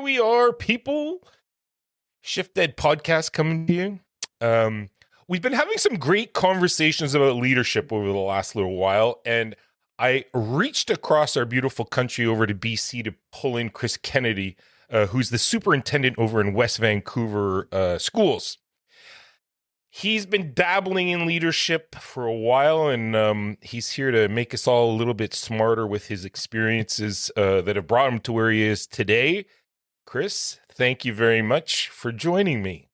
we are, people. ShiftED podcast coming to you. We've been having some great conversations about leadership over the last little while, and I reached across our beautiful country over to BC to pull in Chris Kennedy, who's the superintendent over in West Vancouver schools. He's been dabbling in leadership for a while, and he's here to make us all a little bit smarter with his experiences that have brought him to where he is today. Chris, thank you very much for joining me.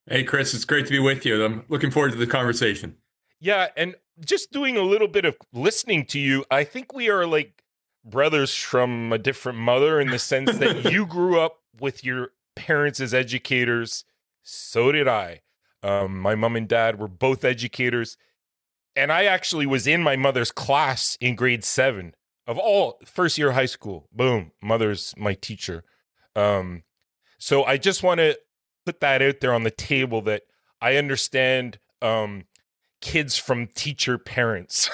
Hey, Chris, it's great to be with you. I'm looking forward to the conversation. Yeah, and just doing a little bit of listening to you, I think we are like brothers from a different mother in the sense that you grew up with your parents as educators. So did I. My mom and dad were both educators, and I actually was in my mother's class in grade 7 of all first year of high school. Boom, mother's my teacher. So I just want to put that out there on the table that I understand kids from teacher parents.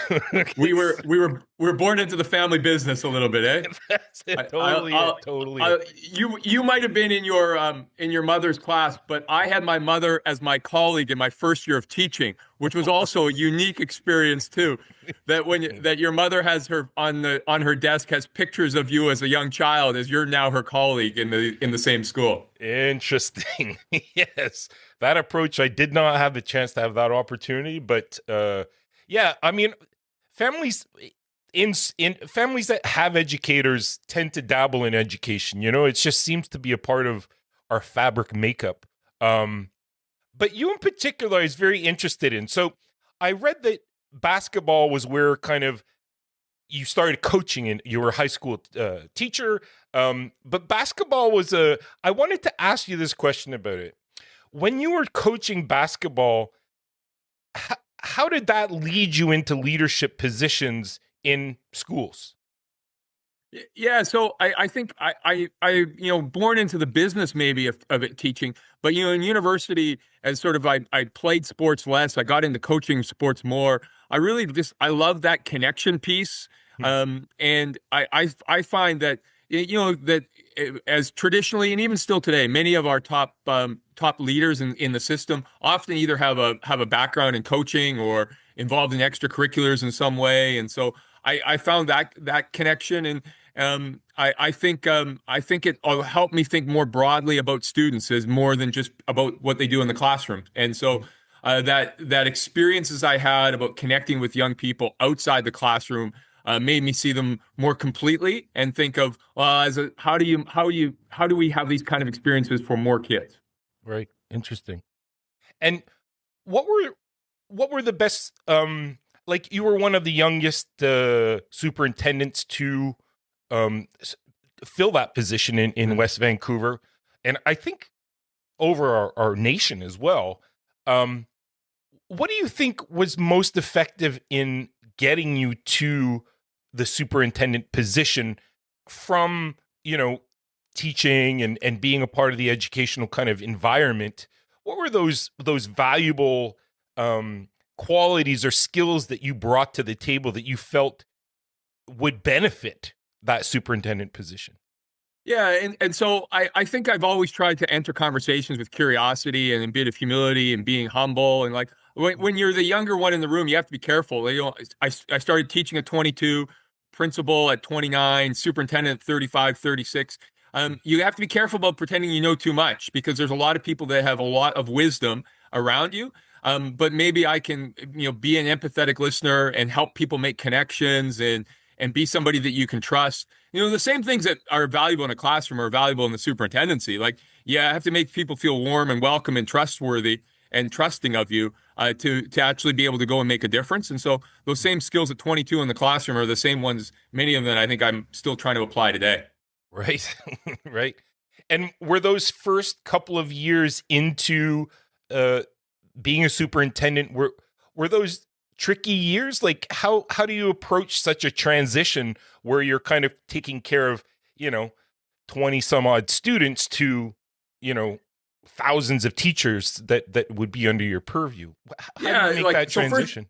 we were born into the family business a little bit, eh? That's it. Totally. You might have been in your mother's class, but I had my mother as my colleague in my first year of teaching, which was also a unique experience too. That your mother has her on her desk has pictures of you as a young child, as you're now her colleague in the same school. Interesting. Yes, that approach, I did not have the chance to have that opportunity, but yeah, I mean, families in families that have educators tend to dabble in education. You know, it just seems to be a part of our fabric makeup. But you in particular, I was very interested in. So I read that basketball was where kind of you started coaching, and you were a high school teacher. But basketball was I wanted to ask you this question about it. When you were coaching basketball, how did that lead you into leadership positions in schools? Yeah, so I think I born into the business maybe of it teaching, but in university, as sort of I played sports less, I got into coaching sports more. I really I love that connection piece, and I find that that as traditionally and even still today, many of our top leaders in the system often either have a background in coaching or involved in extracurriculars in some way, and so I found that connection, and I think it helped me think more broadly about students as more than just about what they do in the classroom. And so that experiences I had about connecting with young people outside the classroom made me see them more completely and think of how do we have these kind of experiences for more kids? Right. Interesting. And what were the best like you were one of the youngest superintendents to fill that position in West Vancouver, and I think over our nation as well. What do you think was most effective in getting you to the superintendent position from, teaching and being a part of the educational kind of environment? What were those valuable qualities or skills that you brought to the table that you felt would benefit that superintendent position? Yeah, and so I think I've always tried to enter conversations with curiosity and a bit of humility and being humble. And like when you're the younger one in the room, you have to be careful. I started teaching at 22, principal at 29, superintendent at 35, 36. You have to be careful about pretending you know too much, because there's a lot of people that have a lot of wisdom around you. But maybe I can, be an empathetic listener and help people make connections and be somebody that you can trust. The same things that are valuable in a classroom are valuable in the superintendency. Like, I have to make people feel warm and welcome and trustworthy and trusting of you to actually be able to go and make a difference. And so those same skills at 22 in the classroom are the same ones, many of them I think I'm still trying to apply today. Right. Right. And were those first couple of years into being a superintendent, were those tricky years? Like how do you approach such a transition where you're kind of taking care of, 20 some odd students to, thousands of teachers that would be under your purview? How do you make that transition?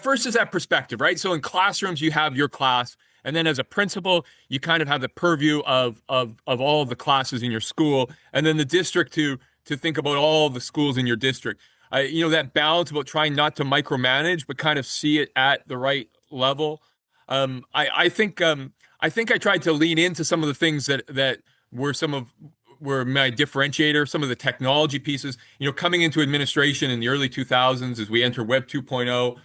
First is that perspective, right? So in classrooms, you have your class, And then as a principal, you kind of have the purview of all of the classes in your school, and then the district to think about all the schools in your district. That balance about trying not to micromanage, but kind of see it at the right level. I think I tried to lean into some of the things that were some of were my differentiator, some of the technology pieces, coming into administration in the early 2000s as we enter Web 2.0,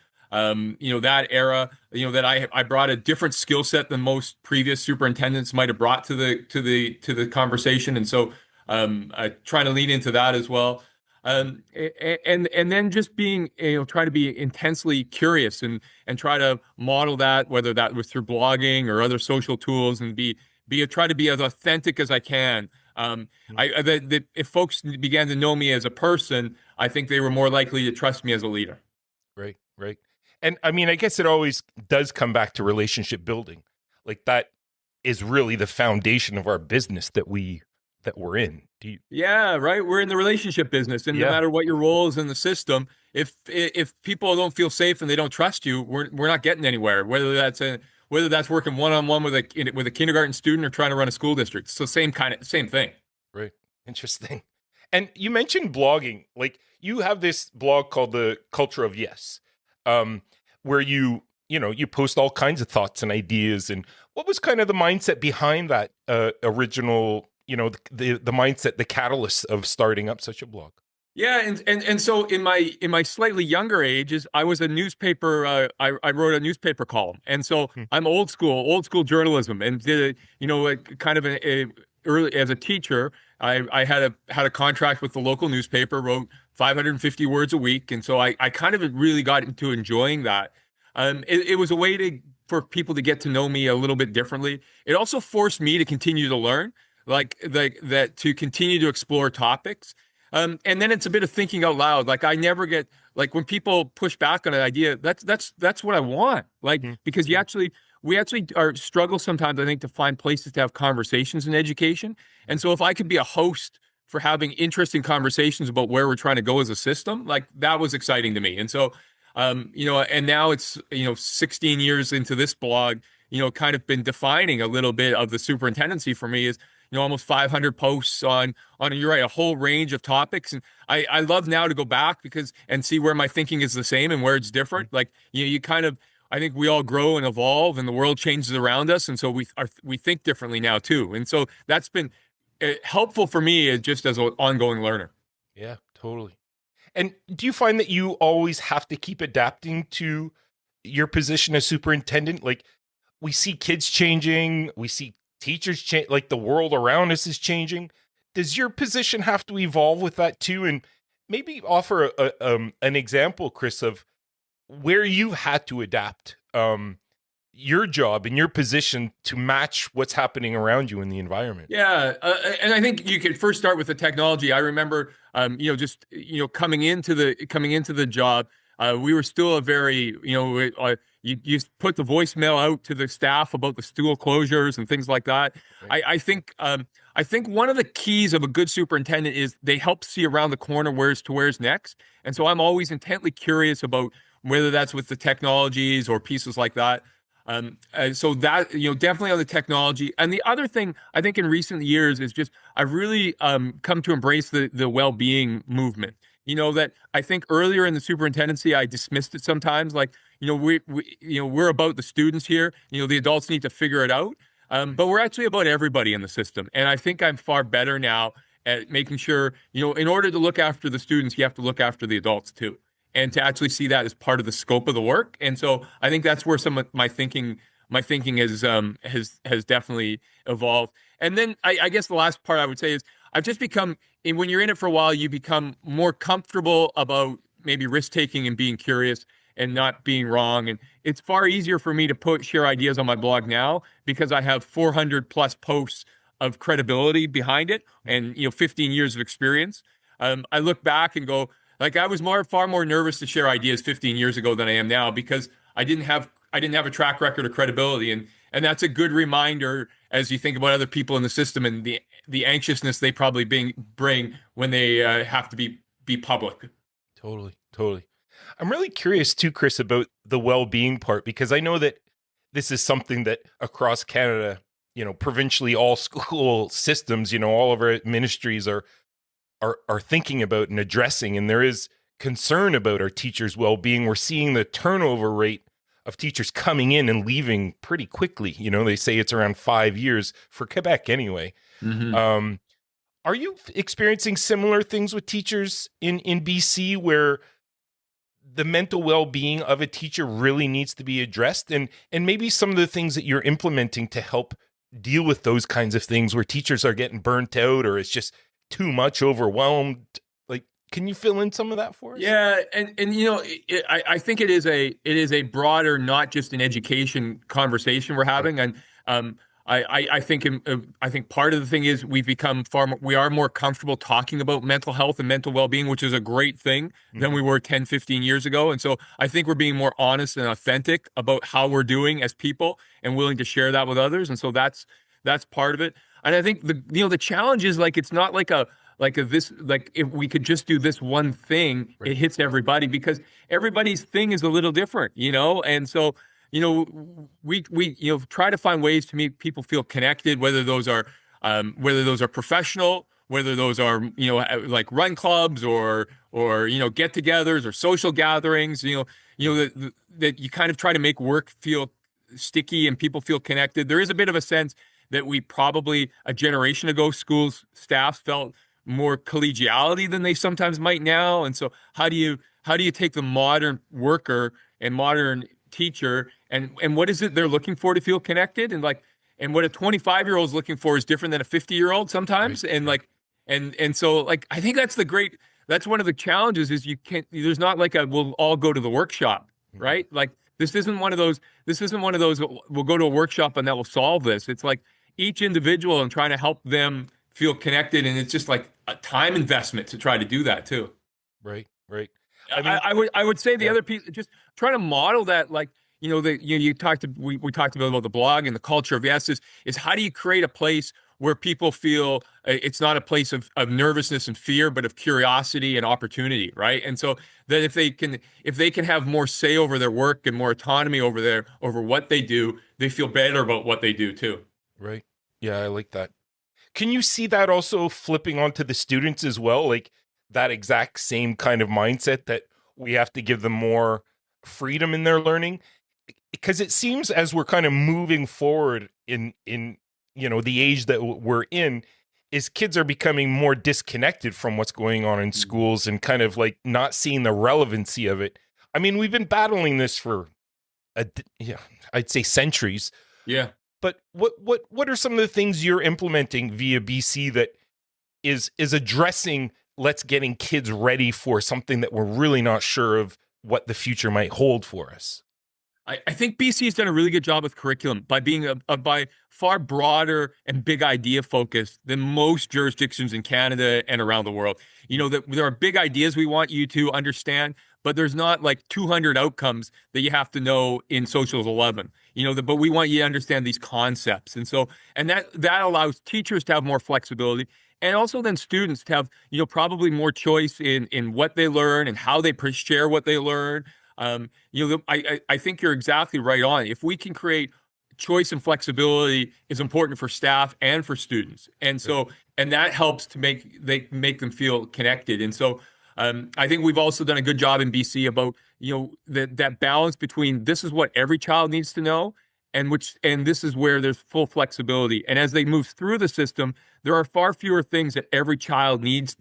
that era, that I brought a different skill set than most previous superintendents might have brought to the conversation. And so I trying to lean into that as well. And then just being, try to be intensely curious and try to model that, whether that was through blogging or other social tools, and try to be as authentic as I can. If folks began to know me as a person, I think they were more likely to trust me as a leader. Right, right. And I mean, I guess it always does come back to relationship building. Like that is really the foundation of our business that we're in. Yeah, right. We're in the relationship business, and no Yeah, matter what your role is in the system, if people don't feel safe and they don't trust you, we're not getting anywhere. Whether that's working one on one with a kindergarten student or trying to run a school district, so same thing. right. Interesting. And you mentioned blogging. Like you have this blog called The Culture of Yes, um, where you post all kinds of thoughts and ideas. And what was kind of the mindset behind that original, the mindset, the catalyst of starting up such a blog? Yeah, and so in my slightly younger ages, I was a newspaper. I wrote a newspaper column, and so Hmm. I'm old school journalism, and did kind of early as a teacher. I had a contract with the local newspaper, wrote 550 words a week, and so I kind of really got into enjoying that. It was a way for people to get to know me a little bit differently. It also forced me to continue to learn, like that to continue to explore topics. And then it's a bit of thinking out loud. Like I never get like when people push back on an idea, that's what I want. Like Hmm. because we actually are struggle sometimes, I think, to find places to have conversations in education. And so if I could be a host for having interesting conversations about where we're trying to go as a system, like that was exciting to me. And so and now it's 16 years into this blog, kind of been defining a little bit of the superintendency for me is almost 500 posts on you're right, a whole range of topics. And I love now to go back and see where my thinking is the same and where it's different. Like, you kind of, I think we all grow and evolve and the world changes around us. And so we think differently now too. And so that's been helpful for me just as an ongoing learner. Yeah, totally. And do you find that you always have to keep adapting to your position as superintendent? Like we see kids changing, we see teachers change, like the world around us is changing. Does your position have to evolve with that too? And maybe offer an example, Chris, of where you've had to adapt your job and your position to match what's happening around you in the environment. Yeah, and I think you could first start with the technology. I remember, just coming into the job, we were still a very, you put the voicemail out to the staff about the school closures and things like that. Right. I think one of the keys of a good superintendent is they help see around the corner where's next. And so I'm always intently curious about whether that's with the technologies or pieces like that. So that, definitely on the technology. And the other thing I think in recent years is just I've really come to embrace the well-being movement. That I think earlier in the superintendency I dismissed it sometimes. Like, we're about the students here. The adults need to figure it out. But we're actually about everybody in the system. And I think I'm far better now at making sure, in order to look after the students, you have to look after the adults too, and to actually see that as part of the scope of the work. And so I think that's where some of my thinking has definitely evolved. And then I guess the last part I would say is I've just become, and when you're in it for a while, you become more comfortable about maybe risk taking and being curious and not being wrong. And it's far easier for me to share ideas on my blog now because I have 400 plus posts of credibility behind it and 15 years of experience. I look back and go, like I was far more nervous to share ideas 15 years ago than I am now because I didn't have a track record of credibility, and that's a good reminder as you think about other people in the system and the anxiousness they probably bring when they have to be public. Totally, totally. I'm really curious too, Chris, about the well-being part because I know that this is something that across Canada, provincially, all school systems, all of our ministries are thinking about and addressing. And there is concern about our teachers' well-being. We're seeing the turnover rate of teachers coming in and leaving pretty quickly. They say it's around 5 years for Quebec anyway. Mm-hmm. Are you experiencing similar things with teachers in BC where the mental well-being of a teacher really needs to be addressed, and maybe some of the things that you're implementing to help deal with those kinds of things where teachers are getting burnt out or it's just too much, overwhelmed? Like, can you fill in some of that for us? Yeah, and I think it is a broader, not just an education conversation we're Right. having. And I think part of the thing is we are more comfortable talking about mental health and mental well-being, which is a great thing, than Mm-hmm. we were 10, 15 years ago. And so I think we're being more honest and authentic about how we're doing as people and willing to share that with others. And so that's part of it. And I think the challenge is, like, it's not like if we could just do this one thing, it Right. hits everybody, because everybody's thing is a little different, and so we try to find ways to make people feel connected, whether those are professional, whether those are like run clubs or get-togethers or social gatherings, that you kind of try to make work feel sticky and people feel connected. There is a bit of a sense that we probably a generation ago, schools staff felt more collegiality than they sometimes might now. And so how do you take the modern worker and modern teacher, and what is it they're looking for to feel connected? And what a 25-year-old is looking for is different than a 50-year-old Right. sometimes. And Right. like and so, like, I think that's one of the challenges, is there's not like a we'll all go to the workshop, Mm-hmm. right? Like, this isn't one of those we'll go to a workshop and that will solve this. It's like each individual and trying to help them feel connected, and it's just like a time investment to try to do that too. Right. Right. I I, mean, I would I would say the yeah. other piece, just trying to model that, like, you talked to we talked about the blog and the culture of yes is how do you create a place where people feel it's not a place of nervousness and fear, but of curiosity and opportunity, right? And so that if they can have more say over their work and more autonomy over what they do, they feel better about what they do too. Right. Yeah, I like that. Can you see that also flipping onto the students as well? Like that exact same kind of mindset that we have to give them more freedom in their learning? Because it seems as we're kind of moving forward in the age that we're in, is kids are becoming more disconnected from what's going on in schools and kind of like not seeing the relevancy of it. I mean, we've been battling this for yeah, I'd say centuries. Yeah. But what are some of the things you're implementing via BC that is addressing let's getting kids ready for something that we're really not sure of what the future might hold for us? I think BC has done a really good job with curriculum by being by far broader and big idea focused than most jurisdictions in Canada and around the world. That there are big ideas we want you to understand, but there's not like 200 outcomes that you have to know in Socials 11. But we want you to understand these concepts, and that allows teachers to have more flexibility. And also then students to have, probably more choice in what they learn and how they share what they learn. I think you're exactly right on. If we can create choice and flexibility is important for staff and for students, Right. and that helps to make them feel connected. And so I think we've also done a good job in BC about that balance between this is what every child needs to know, and this is where there's full flexibility. And as they move through the system, there are far fewer things that every child needs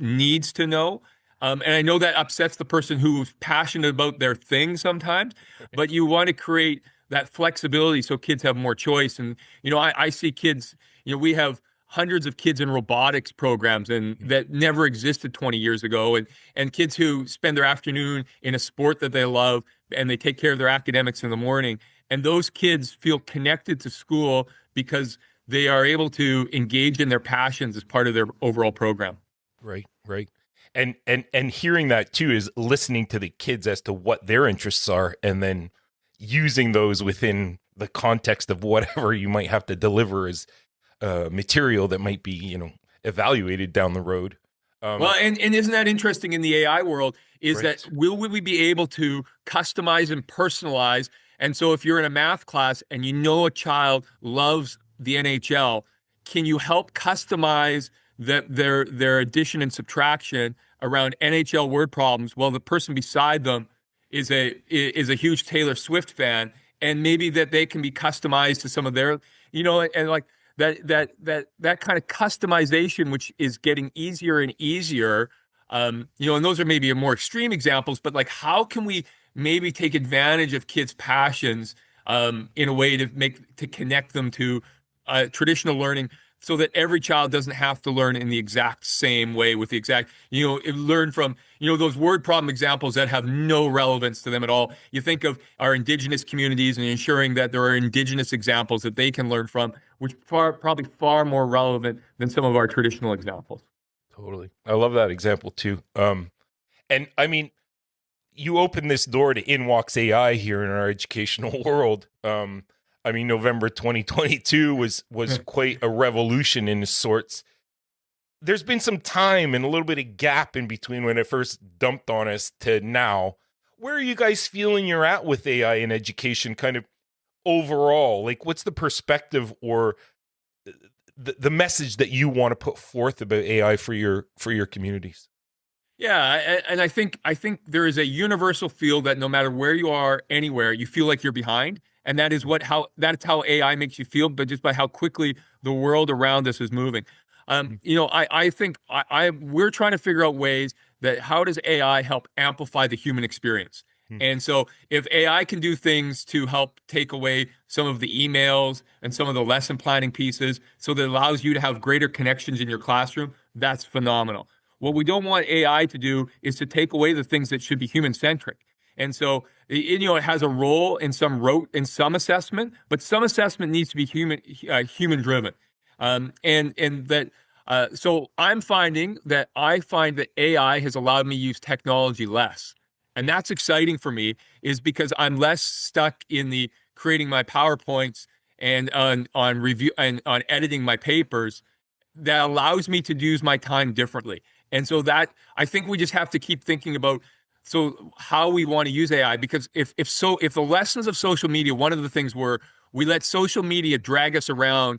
to know. And I know that upsets the person who's passionate about their thing sometimes, but you want to create that flexibility so kids have more choice. And, I see kids, we have hundreds of kids in robotics programs and that never existed 20 years ago. And kids who spend their afternoon in a sport that they love and they take care of their academics in the morning. And those kids feel connected to school because they are able to engage in their passions as part of their overall program. Right. Right. And hearing that too is listening to the kids as to what their interests are and then using those within the context of whatever you might have to deliver as material that might be evaluated down the road. Well, and isn't that interesting in the AI world is that Right. will we be able to customize and personalize And so if you're in a math class and you know a child loves the NHL, can you help customize their addition and subtraction around NHL word problems? Well, the person beside them is a huge Taylor Swift fan, and maybe that they can be customized to some of their, and like that kind of customization, which is getting easier and easier. And those are maybe more extreme examples, but like, how can we maybe take advantage of kids' passions in a way to connect them to traditional learning, so that every child doesn't have to learn in the exact same way with the exact, learn from, those word problem examples that have no relevance to them at all. You think of our indigenous communities and ensuring that there are indigenous examples that they can learn from, which probably far more relevant than some of our traditional examples. Totally. I love that example too. And I mean, you open this door to in walks AI here in our educational world. I mean, November 2022 was quite a revolution in sorts. There's been some time and a little bit of gap in between when it first dumped on us to now. Where are you guys feeling you're at with AI in education, kind of overall? Like, what's the perspective or the message that you want to put forth about AI for your communities? Yeah, and I think there is a universal feel that no matter where you are, anywhere, you feel like you're behind, and that's how AI makes you feel, but just by how quickly the world around us is moving. I think we're trying to figure out ways that how does AI help amplify the human experience. Mm-hmm. And so if AI can do things to help take away some of the emails and some of the lesson planning pieces so that it allows you to have greater connections in your classroom, that's phenomenal. What we don't want AI to do is to take away the things that should be human centric. And so, it has a role in some assessment, but some assessment needs to be human driven. And that, so I find that AI has allowed me to use technology less. And that's exciting for me, is because I'm less stuck in the creating my PowerPoints and on review and on editing my papers. That allows me to use my time differently. And so that, I think we just have to keep thinking about how we want to use AI, because if the lessons of social media, one of the things were we let social media drag us around,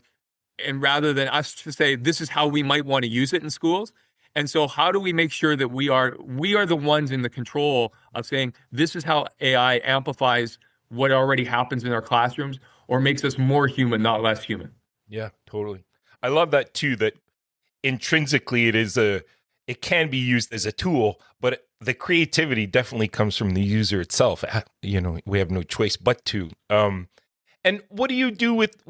and rather than us to say this is how we might want to use it in schools. And so how do we make sure that we are the ones in the control of saying this is how AI amplifies what already happens in our classrooms, or makes us more human, not less human? Yeah, totally. I love that too, that intrinsically it can be used as a tool, but the creativity definitely comes from the user itself. We have no choice but to. And what do you do with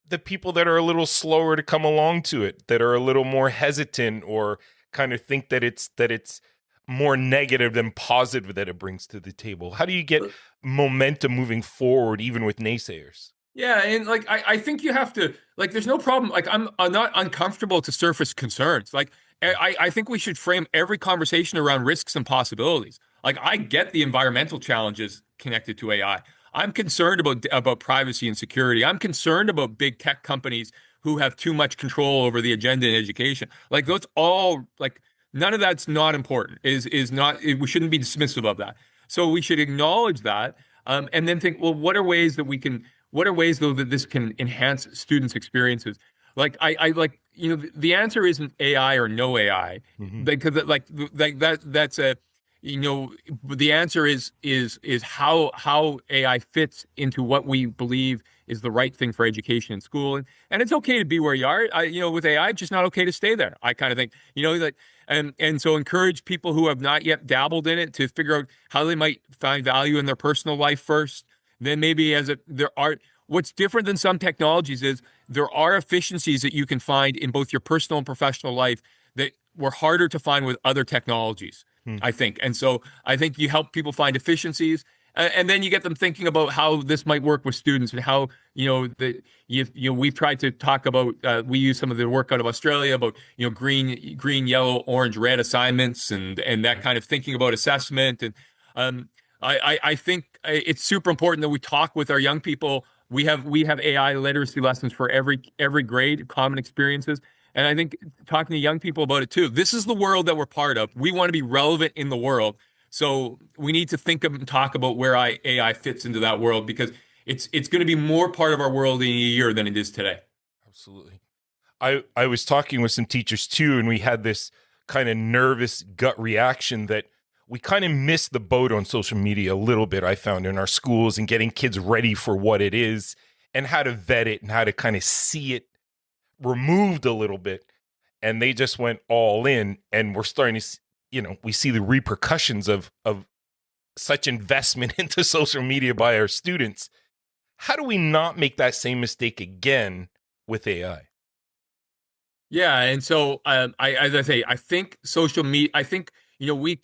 the people that are a little slower to come along to it, that are a little more hesitant, or kind of think that it's more negative than positive that it brings to the table? How do you get momentum moving forward, even with naysayers? Yeah, and like I think you have to, like, there's no problem. Like, I'm not uncomfortable to surface concerns. Like, I think we should frame every conversation around risks and possibilities. Like, I get the environmental challenges connected to AI. I'm concerned about privacy and security. I'm concerned about big tech companies who have too much control over the agenda in education. Like, those all, like, none of that's not important. Is not, we shouldn't be dismissive of that. So we should acknowledge that, and then think, well, what are ways though that this can enhance students' experiences? Like, I like, the answer isn't AI or no AI, Mm-hmm. because that's a, the answer is how AI fits into what we believe is the right thing for education in school. And it's okay to be where you are. With AI, it's just not okay to stay there. I kind of think, that, and so encourage people who have not yet dabbled in it to figure out how they might find value in their personal life first. Then maybe what's different than some technologies is there are efficiencies that you can find in both your personal and professional life that were harder to find with other technologies, Hmm. I think. And so I think you help people find efficiencies, and then you get them thinking about how this might work with students, and how, we've tried to talk about, we use some of the work out of Australia about, green, yellow, orange, red assignments, and that kind of thinking about assessment. And I think it's super important that we talk with our young people. We have AI literacy lessons for every grade, common experiences. And I think talking to young people about it too. This is the world that we're part of. We want to be relevant in the world. So we need to think of and talk about where AI fits into that world, because it's going to be more part of our world in a year than it is today. Absolutely. I was talking with some teachers too, and we had this kind of nervous gut reaction that we kind of missed the boat on social media a little bit, I found, in our schools and getting kids ready for what it is and how to vet it and how to kind of see it removed a little bit. And they just went all in, and we're starting to, we see the repercussions of such investment into social media by our students. How do we not make that same mistake again with AI? Yeah, and so as I say, I think social media. I think we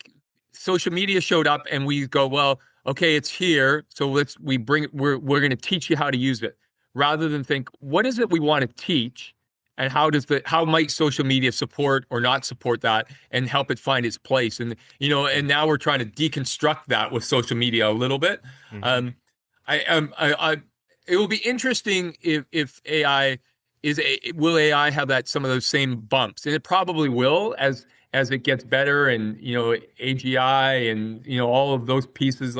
social media showed up, and we go, well, okay, it's here, so we bring it. We're going to teach you how to use it, rather than think, what is it we want to teach, and how might social media support or not support that, and help it find its place. And now we're trying to deconstruct that with social media a little bit. Mm-hmm. Um, I it will be interesting if AI will AI have some of those same bumps, and it probably will as it gets better, and AGI and all of those pieces,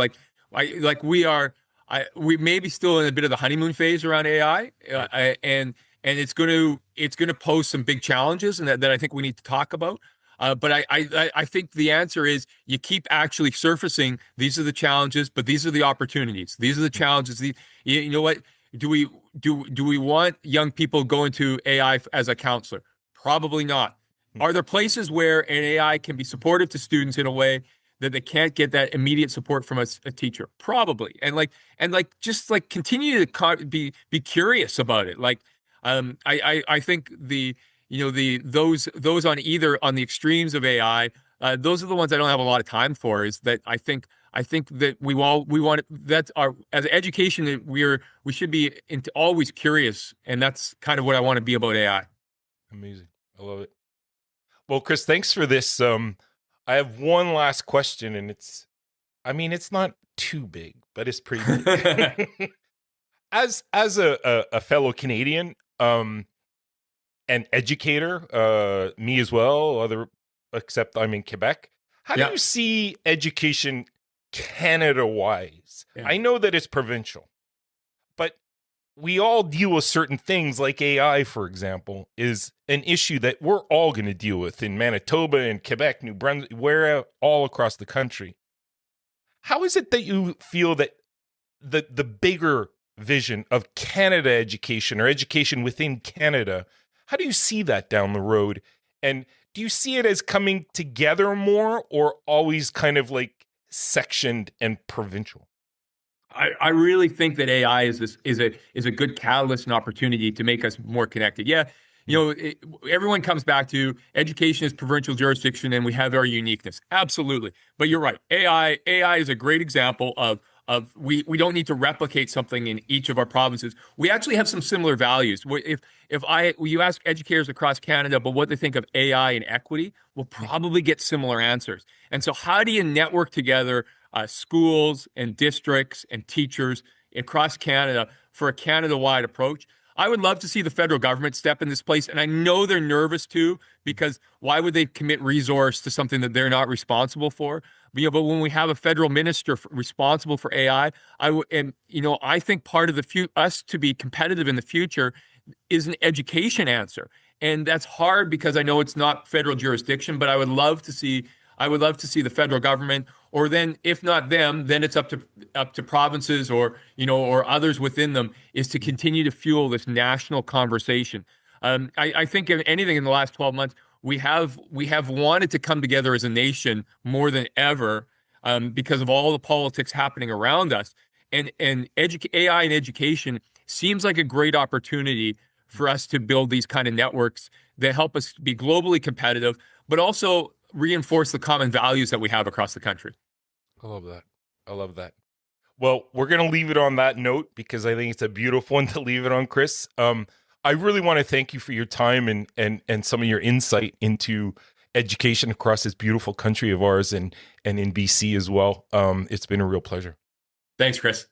we may be still in a bit of the honeymoon phase around AI, Right. and it's going to pose some big challenges, and that I think we need to talk about. But I think the answer is you keep actually surfacing. These are the challenges, but these are the opportunities. These are the challenges. You know what? Do we want young people going to AI as a counselor? Probably not. Are there places where an AI can be supportive to students in a way that they can't get that immediate support from a teacher? Probably. And continue to be curious about it. I think those on the extremes of AI, those are the ones I don't have a lot of time for. Is that I think that we want that's our as education that we should be always curious, and that's kind of what I want to be about AI. Amazing. I love it. Well, Chris, thanks for this. I have one last question, and it's not too big, but it's pretty big. As a fellow Canadian, an educator, me as well, except I'm in Quebec. How do Yeah, you see education Canada-wise? yeah. I know that it's provincial, but we all deal with certain things like AI, for example, is an issue that we're all going to deal with in Manitoba and Quebec, New Brunswick, where all across the country. How is it that you feel that the bigger vision of Canada education or education within Canada, how do you see that down the road? And do you see it as coming together more or always kind of like sectioned and provincial? I really think that AI is a good catalyst and opportunity to make us more connected. Yeah, everyone comes back to education is provincial jurisdiction, and we have our uniqueness. Absolutely, but you're right. AI is a great example of we don't need to replicate something in each of our provinces. We actually have some similar values. If you ask educators across Canada about what they think of AI and equity, we'll probably get similar answers. And so, how do you network together schools and districts and teachers across Canada for a Canada-wide approach? I would love to see the federal government step in this place, and I know they're nervous too, because why would they commit resource to something that they're not responsible for? But when we have a federal minister responsible for AI, I think part of us to be competitive in the future is an education answer, and that's hard because I know it's not federal jurisdiction. But I would love to see the federal government, or then if not them, then it's up to provinces or others within them, is to continue to fuel this national conversation. I think if anything in the last 12 months, we have wanted to come together as a nation more than ever, because of all the politics happening around us, and AI and education seems like a great opportunity for us to build these kind of networks that help us be globally competitive, but also reinforce the common values that we have across the country. I love that. I love that. Well, we're going to leave it on that note because I think it's a beautiful one to leave it on, Chris. I really want to thank you for your time and some of your insight into education across this beautiful country of ours and in BC as well. It's been a real pleasure. Thanks, Chris.